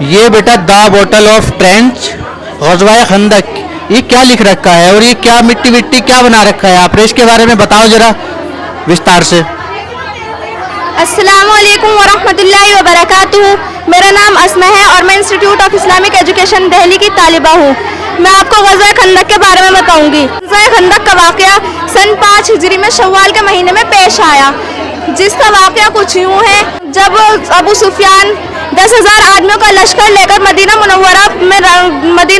ये बेटा the bottle of trench ग़ज़वाए खंदक, ये क्या लिख रखा है और ये क्या मिट्टी विट्टी क्या बना रखा है आपने, इसके बारे में बताओ जरा विस्तार से। अस्सलामु अलैकुम वरहमतुल्लाहि वबरकातुहू। मेरा नाम अस्मा है और मैं institute of Islamic education Delhi की तालिबा हूँ। मैं आपको ग़ज़वा खंदक के बारे में बताऊँगी। ग़ज़वा खंदक का वाक़या सन 5 हिजरी में शव्वाल के महीने में पेश आया, जिसका वाक़या कुछ यूँ है। जब अबू सुफियान 10,000 आदमियों का लश्कर लेकर मदीना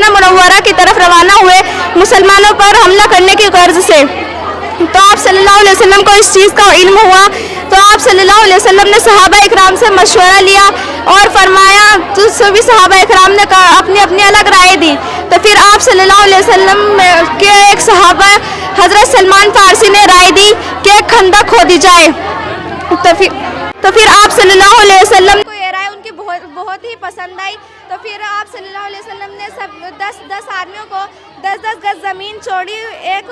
मुनव्वरा की तरफ रवाना हुए मुसलमानों पर हमला करने की गर्ज से, तो आप सल्लल्लाहु अलैहि वसल्लम को इस चीज़ का इल्म हुआ। तो आप सल्लल्लाहु अलैहि वसल्लम ने सहाबा इकराम से मशवरा लिया और फरमाया, तो सभी सहाबा इकराम ने अपनी अपनी अलग राय दी। तो फिर आप सल्लल्लाहु अलैहि वसल्लम के एक सहाबा हज़रत सलमान फारसी ने राय दी कि एक खंदक खोदी जाए। तो फिर आप सल्लल्लाहु अलैहि वसल्लम को ये राय उनकी बहुत ही पसंद आई। तो फिर आप सल्लल्लाहु अलैहि वसल्लम ने सब 10 आदमियों को 10 गज ज़मीन छोड़ी, एक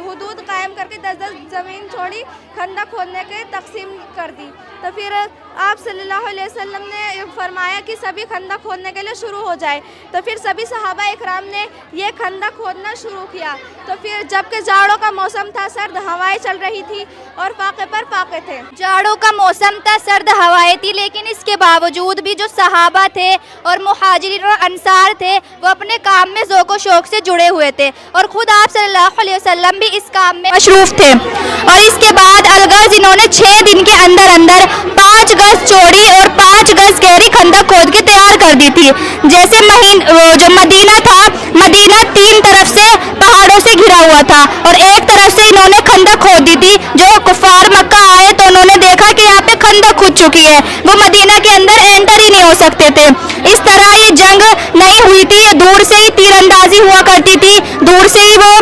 हुदूद कायम करके 10 ज़मीन छोड़ी, खंदक खोदने के तकसीम कर दी। तो फिर आप सल्लल्लाहु अलैहि वसल्लम ने फरमाया कि सभी खंदक खोदने के लिए शुरू हो जाए। तो फिर सभी सहाबा इकराम ने ये खंदक खोदना शुरू किया। तो फिर जबकि जाड़ों का मौसम था, सर्द हवाएं चल रही थी और फाके पर फाके थे। जाड़ों का मौसम था, सर्द हवाएं थी, लेकिन इसके बावजूद भी जो सहाबा थे और मुहाजिरीन और अंसार थे वो अपने काम में ज़ौक़ व शौक़ से जुड़े हुए थे और ख़ुद आप सल्लल्लाहु अलैहि वसल्लम भी इस काम में मशरूफ़ थे। और इसके बाद अलगज़ इन्होंने 6 दिन के अंदर अंदर 5 गज चौड़ी और 5 गज गहरी खंदक खोद के तैयार कर दी थी। जैसे जो मदीना था, मदीना 3 तरफ से पहाड़ों से घिरा हुआ था और एक तरफ से इन्होंने खंदक खोद दी थी। जो कुफ़ार मक्का आए तो उन्होंने देखा कि यहाँ पे खंदक खुद चुकी है, वो मदीना के अंदर एंटर ही नहीं हो सकते थे। इस तरह ये जंग नहीं हुई थी, ये दूर से ही तीरंदाजी हुआ करती थी, दूर से ही वो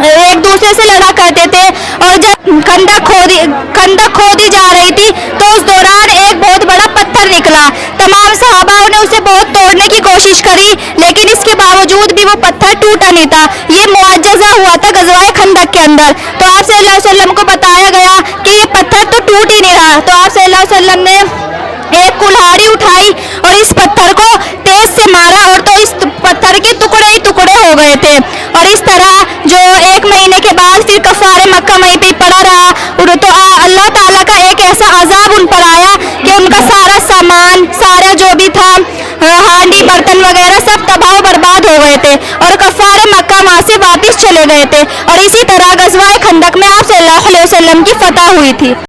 एक दूसरे से लड़ा करते थे। और जब खंदक खोदी जा रही थी तो उस दौरान एक बहुत बड़ा पत्थर निकला। तमाम सहाबाओं ने उसे बहुत तोड़ने की कोशिश करी, लेकिन इसके बावजूद भी वो पत्थर टूटा नहीं था। ये मुआज़ज़ा हुआ था ग़ज़वाए खंदक के अंदर। तो आप सल्लल्लाहु अलैहि वसल्लम को बताया गया कि ये पत्थर तो टूट ही नहीं रहा। तो आप सल्लल्लाहु अलैहि वसल्लम ने एक कुल्हाड़ी उठाई और इस पत्थर को तेज से मारा और तो इस पत्थर के टुकड़े ही टुकड़े हो गए थे। और इस तरह जो 1 महीने के बाद फिर कफ़ारे मक्का वहीं पे पड़ा रहा। तो अल्लाह ताला का एक ऐसा अज़ाब उन पर आया कि उनका सारा सामान, सारा जो भी था, हांडी बर्तन वगैरह सब तबाह बर्बाद हो गए थे और कफ़ारे मक्का वहाँ से वापस चले गए थे। और इसी तरह ग़ज़वाए खंदक में आप सल्लल्लाहु अलैहि वसल्लम की फ़तह हुई थी।